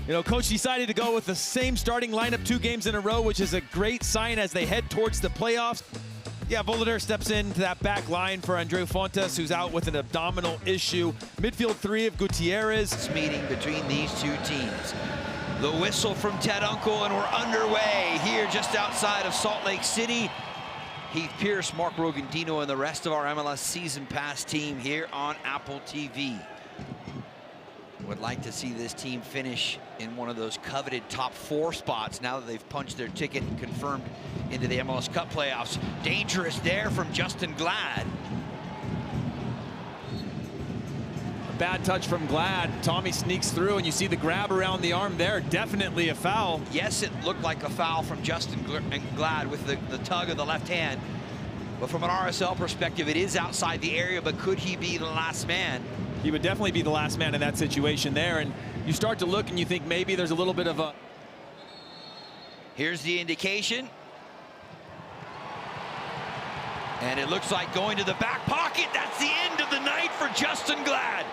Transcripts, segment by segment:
You know, coach decided to go with the same starting lineup 2 games in a row, which is a great sign as they head towards the playoffs. Yeah, Voloder steps into that back line for Andreu Fontes, who's out with an abdominal issue. Midfield 3 of Gutierrez. This meeting between these two teams. The whistle from Ted Unkel, and we're underway here just outside of Salt Lake City. Heath Pierce, Mark Rogandino, and the rest of our MLS Season Pass team here on Apple TV. Would like to see this team finish in one of those coveted top 4 spots now that they've punched their ticket and confirmed into the MLS Cup playoffs. Dangerous there from Justin Glad. A bad touch from Glad. Tommy sneaks through, and you see the grab around the arm there. Definitely a foul. Yes, it looked like a foul from Justin Glad with the tug of the left hand. But from an RSL perspective, it is outside the area, but could he be the last man? He would definitely be the last man in that situation there, and you start to look and you think maybe there's a little bit of a... Here's the indication. And it looks like going to the back pocket. That's the end of the night for Justin Glad.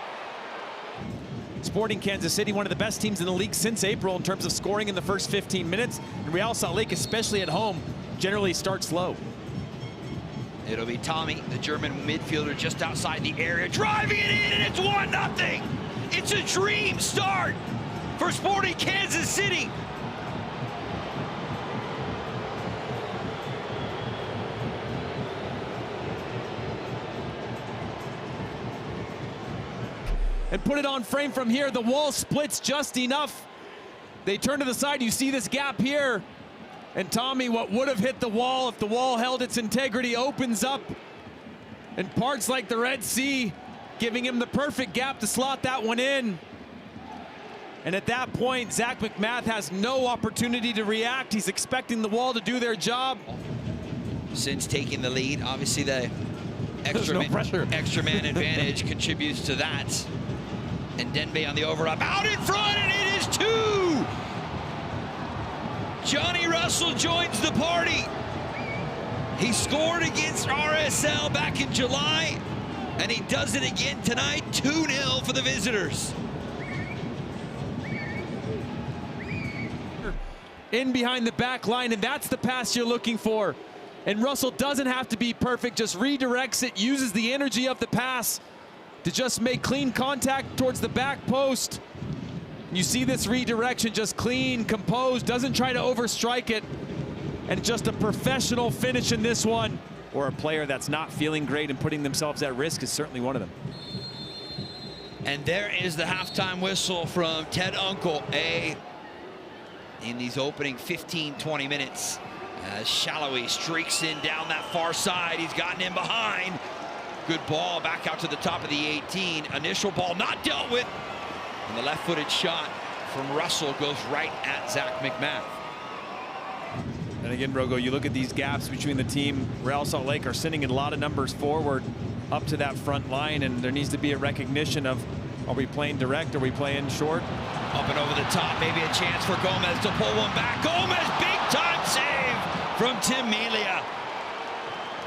Sporting Kansas City, one of the best teams in the league since April in terms of scoring in the first 15 minutes. And Real Salt Lake, especially at home, generally starts slow. It'll be Tommy, the German midfielder, just outside the area, driving it in, and it's 1-0. It's a dream start for Sporting Kansas City. And put it on frame from here. The wall splits just enough. They turn to the side. You see this gap here. And Tommy, what would have hit the wall if the wall held its integrity, opens up and parts like the Red Sea, giving him the perfect gap to slot that one in. And at that point, Zach MacMath has no opportunity to react. He's expecting the wall to do their job. Since taking the lead, obviously the extra man advantage contributes to that. And Denbei on the overlap, out in front, and it is 2! Johnny Russell joins the party. He scored against RSL back in July, and he does it again tonight. 2-0 for the visitors. In behind the back line, and that's the pass you're looking for. And Russell doesn't have to be perfect, just redirects it, uses the energy of the pass to just make clean contact towards the back post. You see this redirection, just clean, composed, doesn't try to overstrike it, and just a professional finish in this one. Or a player that's not feeling great and putting themselves at risk is certainly one of them. And there is the halftime whistle from Ted Unkel in these opening 15-20 minutes. As Shallowy streaks in down that far side, he's gotten in behind. Good ball back out to the top of the 18. Initial ball not dealt with. And the left-footed shot from Russell goes right at Zach MacMath. And again, Rogo, you look at these gaps between the team. Real Salt Lake are sending a lot of numbers forward up to that front line, and there needs to be a recognition of, are we playing direct, are we playing short? Up and over the top, maybe a chance for Gomez to pull one back. Gomez, big-time save from Tim Melia.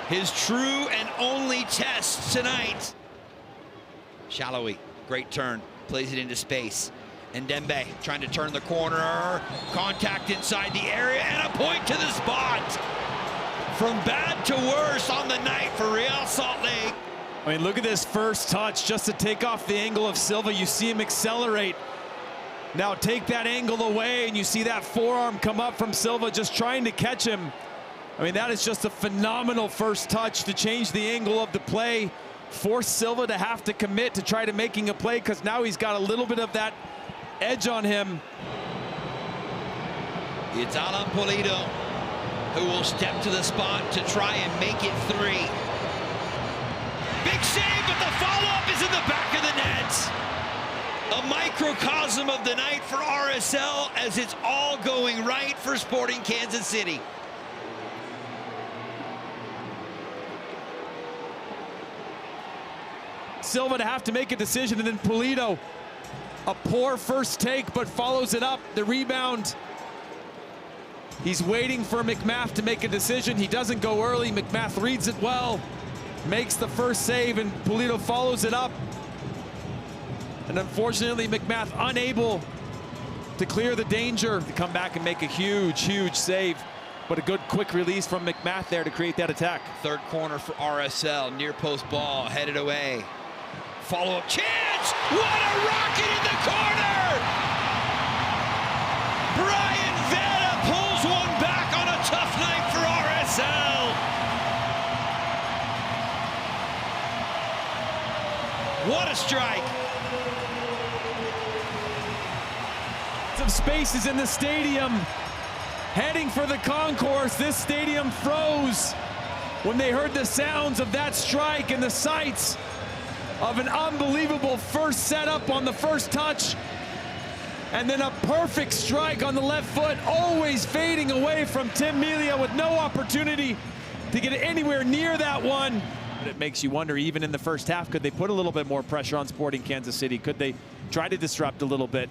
His true and only test tonight. Shallowy, great turn, plays it into space. And Denbei trying to turn the corner, contact inside the area, and a point to the spot. From bad to worse on the night for Real Salt Lake. I mean, look at this first touch just to take off the angle of Silva. You see him accelerate. Now take that angle away, and you see that forearm come up from Silva, just trying to catch him. I mean, that is just a phenomenal first touch to change the angle of the play, force Silva to have to commit to try to making a play, because now he's got a little bit of that edge on him. It's Alan Pulido who will step to the spot to try and make it 3. Big save, but the follow-up is in the back of the net. A microcosm of the night for RSL as it's all going right for Sporting Kansas City. Silva to have to make a decision, and then Pulido, a poor first take, but follows it up. The rebound. He's waiting for MacMath to make a decision. He doesn't go early. MacMath reads it well, makes the first save, and Pulido follows it up. And unfortunately, MacMath unable to clear the danger, to come back and make a huge, huge save. But a good quick release from McMath there to create that attack. Third corner for RSL, near post ball, headed away. Follow-up chance! What a rocket in the corner! Brian Vetta pulls one back on a tough night for RSL. What a strike! Some spaces in the stadium. Heading for the concourse, this stadium froze when they heard the sounds of that strike and the sights of an unbelievable first setup on the first touch, and then a perfect strike on the left foot, always fading away from Tim Melia with no opportunity to get anywhere near that one. But it makes you wonder, even in the first half, could they put a little bit more pressure on Sporting Kansas City? Could they try to disrupt a little bit?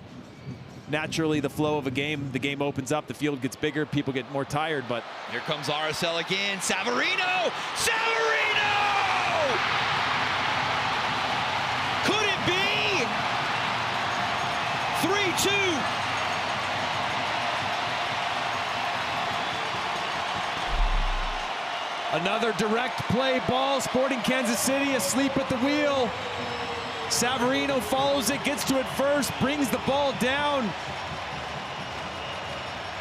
Naturally, the flow of a game, the game opens up, the field gets bigger, people get more tired, but... Here comes RSL again, Savarino! Savarino! Could it be? 3-2. Another direct play ball, Sporting Kansas City asleep at the wheel. Savarino follows it, gets to it first, brings the ball down,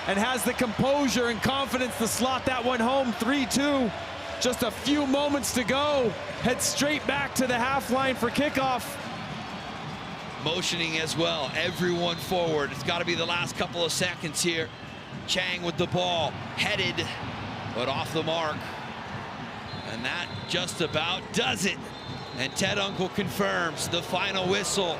and has the composure and confidence to slot that one home. 3-2, just a few moments to go. Head straight back to the half line for kickoff. Motioning as well, everyone forward. It's got to be the last couple of seconds here. Chang with the ball, headed, but off the mark. And that just about does it. And Ted Unkel confirms the final whistle.